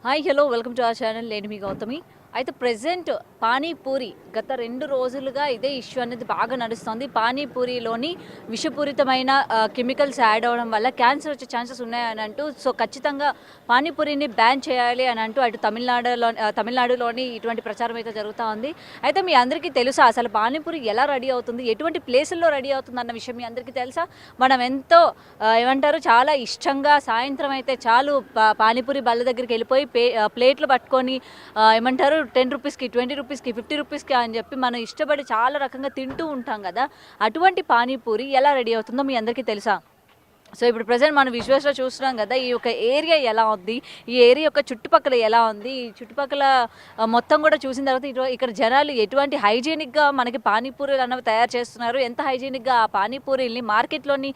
Hi hello welcome to our channel. నేను మీ గౌతమి. అయితే present panipuri గత 2 రోజులుగా ఇదే ఇష్యూ అనేది బాగా నడుస్తుంది. పానీపూరిలోని విషపూరితమైన కెమికల్స్ యాడ్ అవ్వడం వల్ల క్యాన్సర్ వచ్చే ఛాన్సెస్ ఉన్నాయని అంటూ ఖచ్చితంగా పానీపూరిని బ్యాన్ చేయాలి అని అంటూ అటు తమిళనాడులోని ఇటువంటి ప్రచారం అయితే జరుగుతూ ఉంది. అయితే మీ అందరికీ తెలుసా అసలు పానీపూరి ఎలా రెడీ అవుతుంది, ఎటువంటి ప్లేసుల్లో రెడీ అవుతుంది అన్న విషయం మీ అందరికీ తెలుసా? మనం ఎంతో ఏమంటారు చాలా ఇష్టంగా సాయంత్రం అయితే చాలు పానీపూరి బల్ల దగ్గరికి వెళ్ళిపోయి ప్లేట్లు పట్టుకొని ఏమంటారు 10 రూపీస్కి, 20 రూపీస్కి, 50 రూపీస్కి అని చెప్పి మనం ఇష్టపడి చాలా రకంగా తింటూ ఉంటాం కదా. అటువంటి పానీపూరి ఎలా రెడీ అవుతుందో మీ అందరికీ తెలుసా? సో ఇప్పుడు ప్రజెంట్ మనం విజువల్స్లో చూస్తున్నాం కదా, ఈ యొక్క ఏరియా ఎలా ఉంది, ఈ ఏరియా యొక్క చుట్టుపక్కల ఎలా ఉంది, ఈ చుట్టుపక్కల మొత్తం కూడా చూసిన తర్వాత ఇక్కడ జనాలు ఎటువంటి హైజీనిక్గా మనకి పానీపూరీలు అన్నవి తయారు చేస్తున్నారు, ఎంత హైజీనిక్గా ఆ పానీపూరీల్ని మార్కెట్లోని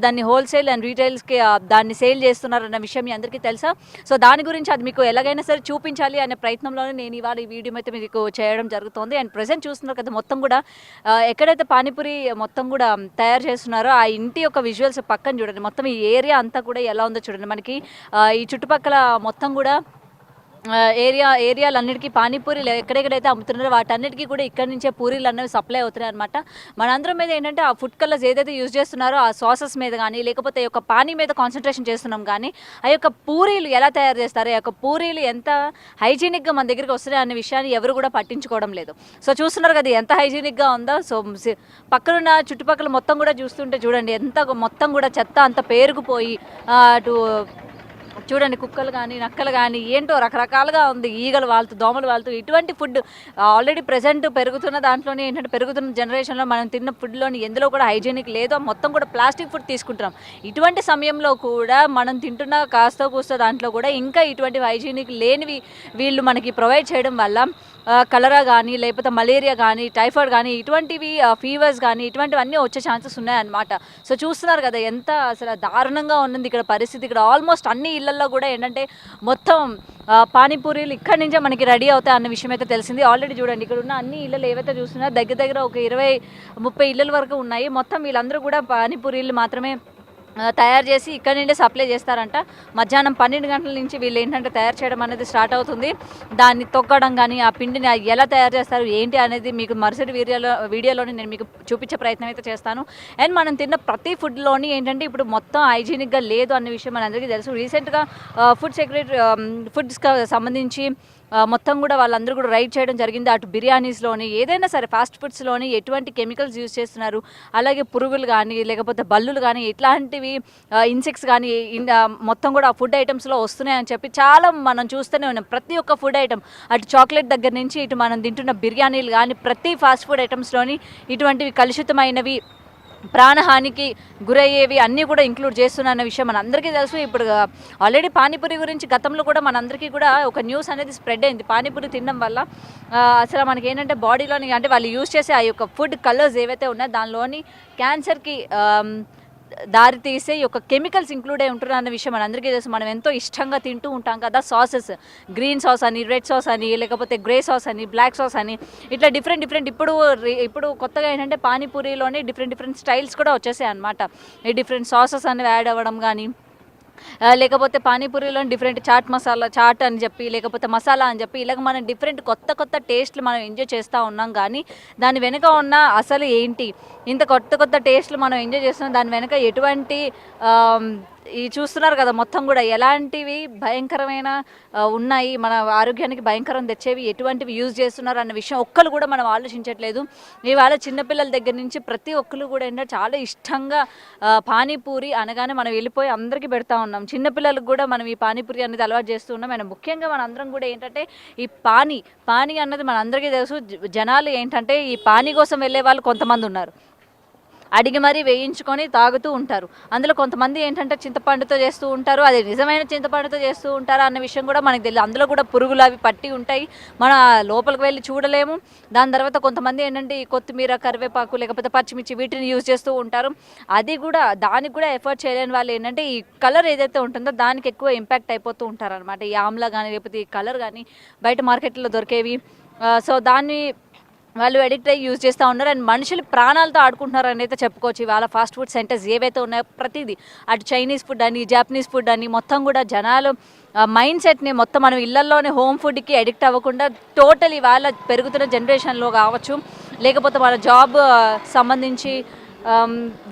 దాన్ని హోల్సేల్ అండ్ రీటైల్స్కి దాన్ని సేల్ చేస్తున్నారు అన్న విషయం మీ అందరికీ తెలుసా? సో దాని గురించి అది మీకు ఎలాగైనా సరే చూపించాలి అనే ప్రయత్నంలోనే నేను ఇవాళ ఈ వీడియో అయితే మీకు చేయడం జరుగుతుంది. అండ్ ప్రజెంట్ చూస్తున్నారు కదా, మొత్తం కూడా ఎక్కడైతే పానీపూరి మొత్తం కూడా తయారు చేస్తున్నారో ఆ ఇంటి యొక్క విజువల్స్ పక్కన చూడండి. మొత్తం ఈ ఏరియా అంతా కూడా ఎలా ఉందో చూడండి. మనకి ఈ చుట్టుపక్కల మొత్తం కూడా ఏరియాలన్నిటికీ పానీపూరీలు ఎక్కడెక్కడైతే అమ్ముతున్నారో వాటన్నిటికీ కూడా ఇక్కడ నుంచే పూరీలు అనేవి సప్లై అవుతున్నాయి అనమాట. మనందరం మీద ఏంటంటే ఆ ఫుడ్ కలర్స్ ఏదైతే యూజ్ చేస్తున్నారో ఆ సాసెస్ మీద కానీ లేకపోతే ఈ యొక్క పానీ మీద కాన్సన్ట్రేషన్ చేస్తున్నాం, కానీ ఆ యొక్క పూరీలు ఎలా తయారు చేస్తారు, ఆ యొక్క పూరీలు ఎంత హైజీనిక్గా మన దగ్గరికి వస్తున్నాయి అనే విషయాన్ని ఎవరు కూడా పట్టించుకోవడం లేదు. సో చూస్తున్నారు కదా ఎంత హైజీనిక్గా ఉందో. సో పక్కనున్న చుట్టుపక్కల మొత్తం కూడా చూస్తుంటే చూడండి ఎంత మొత్తం కూడా చెత్త అంత పేరుకుపోయి అటు చూడండి కుక్కలు కానీ నక్కలు కానీ ఏంటో రకరకాలుగా ఉంది, ఈగలు వాళ్తూ దోమలు వాళ్తూ. ఇటువంటి ఫుడ్ ఆల్రెడీ ప్రెజెంట్ పెరుగుతున్న దాంట్లోనే ఏంటంటే పెరుగుతున్న జనరేషన్లో మనం తిన్న ఫుడ్లోని ఎందులో కూడా హైజీనిక్ లేదు, మొత్తం కూడా ప్లాస్టిక్ ఫుడ్ తీసుకుంటున్నాం. ఇటువంటి సమయంలో కూడా మనం తింటున్న కాస్త కూస్తో దాంట్లో కూడా ఇంకా ఇటువంటి హైజీనిక్ లేనివి వీళ్ళు మనకి ప్రొవైడ్ చేయడం వల్ల కలరా కానీ లేకపోతే మలేరియా కానీ టైఫాయిడ్ కానీ ఇటువంటివి ఫీవర్స్ కానీ ఇటువంటివన్నీ వచ్చే ఛాన్సెస్ ఉన్నాయన్నమాట. సో చూస్తున్నారు కదా ఎంత అసలు దారుణంగా ఉన్నది ఇక్కడ పరిస్థితి. ఇక్కడ ఆల్మోస్ట్ అన్ని ఇళ్లలో కూడా ఏంటంటే మొత్తం పానీపూరీలు ఇక్కడి నుంచే మనకి రెడీ అవుతాయి అన్న విషయం అయితే తెలిసింది. ఆల్రెడీ చూడండి ఇక్కడ ఉన్న అన్ని ఇళ్ళు ఏవైతే చూస్తున్నారో దగ్గర ఒక 20-30 ఇళ్ళ వరకు ఉన్నాయి. మొత్తం వీళ్ళందరూ కూడా పానీపూరీలు మాత్రమే తయారు చేసి ఇక్కడ నుండి సప్లై చేస్తారంట. మధ్యాహ్నం 12 గంటల నుంచి వీళ్ళు ఏంటంటే తయారు చేయడం అనేది స్టార్ట్ అవుతుంది. దాన్ని తొక్కడం కానీ ఆ పిండిని ఎలా తయారు చేస్తారు ఏంటి అనేది మీకు మరుసటి వీడియోలోని నేను మీకు చూపించే ప్రయత్నం అయితే చేస్తాను. అండ్ మనం తిన్న ప్రతి ఫుడ్లోని ఏంటంటే ఇప్పుడు మొత్తం హైజీనిక్గా లేదు అన్న విషయం మనందరికీ తెలుసు. రీసెంట్గా ఫుడ్స్కి సంబంధించి మొత్తం కూడా వాళ్ళందరూ కూడా రైడ్ చేయడం జరిగింది. అటు బిర్యానీస్లోని ఏదైనా సరే ఫాస్ట్ ఫుడ్స్లోని ఎటువంటి కెమికల్స్ యూజ్ చేస్తున్నారు, అలాగే పురుగులు కానీ లేకపోతే బల్లులు కానీ ఇట్లాంటివి ఇన్సెక్ట్స్ కానీ మొత్తం కూడా ఆ ఫుడ్ ఐటమ్స్లో వస్తున్నాయని చెప్పి చాలా మనం చూస్తూనే ఉన్నాం. ప్రతి ఒక్క ఫుడ్ ఐటమ్ అటు చాక్లెట్ దగ్గర నుంచి ఇటు మనం తింటున్న బిర్యానీలు కానీ ప్రతి ఫాస్ట్ ఫుడ్ ఐటమ్స్లోని ఇటువంటివి కలుషితమైనవి ప్రాణహానికి గురయ్యేవి అన్నీ కూడా ఇంక్లూడ్ చేస్తున్న విషయం మనందరికీ తెలుసు. ఇప్పుడు ఆల్రెడీ పానీపూరి గురించి గతంలో కూడా మనందరికీ కూడా ఒక న్యూస్ అనేది స్ప్రెడ్ అయింది. పానీపూరి తినడం వల్ల అసలు మనకి ఏంటంటే బాడీలోని అంటే వాళ్ళు యూజ్ చేసే ఆ యొక్క ఫుడ్ కలర్స్ ఏవైతే ఉన్నాయో దానిలోని క్యాన్సర్కి దారి తీసే యొక్క కెమికల్స్ ఇంక్లూడ్ అయి ఉంటున్నారు అన్న విషయం మనందరికీ తెలుసు. మనం ఎంతో ఇష్టంగా తింటూ ఉంటాం కదా సాసెస్, గ్రీన్ సాస్ అని, రెడ్ సాస్ అని, లేకపోతే గ్రే సాస్ అని, బ్లాక్ సాస్ అని, ఇట్లా డిఫరెంట్ ఇప్పుడు కొత్తగా ఏంటంటే పానీపూరిలోనే డిఫరెంట్ స్టైల్స్ కూడా వచ్చేసాయి అనమాట. ఈ డిఫరెంట్ సాసెస్ అనేవి యాడ్ అవ్వడం కానీ లేకపోతే పానీపూరిలో డిఫరెంట్ చాట్ అని చెప్పి లేకపోతే మసాలా అని చెప్పి ఇలాగ మనం డిఫరెంట్ కొత్త టేస్ట్లు మనం ఎంజాయ్ చేస్తూ ఉన్నాం. కానీ దాని వెనుక ఉన్న అసలు ఏంటి, ఇంత కొత్త టేస్ట్లు మనం ఎంజాయ్ చేస్తున్నాం, దాని వెనుక ఎటువంటి ఈ చూస్తున్నారు కదా మొత్తం కూడా ఎలాంటివి భయంకరమైన ఉన్నాయి, మన ఆరోగ్యానికి భయంకరం తెచ్చేవి ఎటువంటివి యూజ్ చేస్తున్నారు అన్న విషయం ఒక్కరు కూడా మనం ఆలోచించట్లేదు. ఇవాళ చిన్నపిల్లల దగ్గర నుంచి ప్రతి ఒక్కరు కూడా ఏంటంటే చాలా ఇష్టంగా పానీపూరి అనగానే మనం వెళ్ళిపోయి అందరికీ పెడతా ఉన్నాం. చిన్నపిల్లలకు కూడా మనం ఈ పానీపూరి అనేది అలవాటు చేస్తూ ఉన్నాం. అండ్ ముఖ్యంగా మన అందరం కూడా ఏంటంటే ఈ పానీ అన్నది మన అందరికీ తెలుసు. జనాలు ఏంటంటే ఈ పానీ కోసం వెళ్ళే వాళ్ళు కొంతమంది ఉన్నారు, అడిగి మరీ వేయించుకొని తాగుతూ ఉంటారు. అందులో కొంతమంది ఏంటంటే చింతపండుతో చేస్తూ ఉంటారు, అది నిజమైన చింతపండుతో చేస్తూ ఉంటారు అన్న విషయం కూడా మనకు తెలియదు. అందులో కూడా పురుగులు అవి పట్టి ఉంటాయి, మన లోపలికి వెళ్ళి చూడలేము. దాని తర్వాత కొంతమంది ఏంటంటే ఈ కొత్తిమీర, కరివేపాకు లేకపోతే పచ్చిమిర్చి వీటిని యూజ్ చేస్తూ ఉంటారు. దానికి కూడా ఎఫర్ట్ చేయలేని వాళ్ళు ఏంటంటే ఈ కలర్ ఏదైతే ఉంటుందో దానికి ఎక్కువ ఇంపాక్ట్ అయిపోతూ ఉంటారు అనమాట. ఈ ఆమ్లా కానీ లేకపోతే ఈ కలర్ కానీ బయట మార్కెట్లో దొరికేవి. సో దాన్ని వాళ్ళు అడిక్ట్ అయ్యి యూజ్ చేస్తూ ఉన్నారు అండ్ మనుషులు ప్రాణాలతో ఆడుకుంటున్నారు అని అయితే చెప్పుకోవచ్చు. ఇవాళ ఫాస్ట్ ఫుడ్ సెంటర్స్ ఏవైతే ఉన్నాయో ప్రతిదీ అటు చైనీస్ ఫుడ్ అని జాపనీస్ ఫుడ్ అని మొత్తం కూడా జనాలు మైండ్ సెట్ని మొత్తం మనం ఇళ్లలోనే హోమ్ ఫుడ్కి అడిక్ట్ అవ్వకుండా టోటల్ ఇవాళ పెరుగుతున్న జనరేషన్లో కావచ్చు, లేకపోతే మన జాబ్ సంబంధించి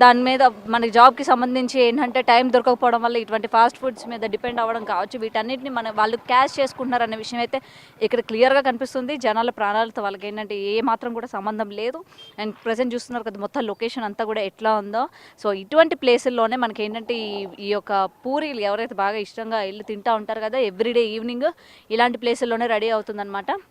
దాని మీద మనకి జాబ్కి సంబంధించి ఏంటంటే టైం దొరకకపోవడం వల్ల ఇటువంటి ఫాస్ట్ ఫుడ్స్ మీద డిపెండ్ అవ్వడం కావచ్చు, వీటన్నిటిని వాళ్ళు క్యాష్ చేసుకుంటున్నారు అనే విషయం అయితే ఇక్కడ క్లియర్గా కనిపిస్తుంది. జనాల ప్రాణాలతో వాళ్ళకి ఏంటంటే ఏ మాత్రం కూడా సంబంధం లేదు. అండ్ ప్రజెంట్ చూస్తున్నారు కదా మొత్తం లొకేషన్ అంతా కూడా ఎట్లా ఉందో. సో ఇటువంటి ప్లేసుల్లోనే మనకి ఏంటంటే ఈ యొక్క పూరీలు ఎవరైతే బాగా ఇష్టంగా వెళ్ళి తింటూ ఉంటారు కదా ఎవ్రీడే ఈవినింగ్, ఇలాంటి ప్లేసుల్లోనే రెడీ అవుతుందన్నమాట.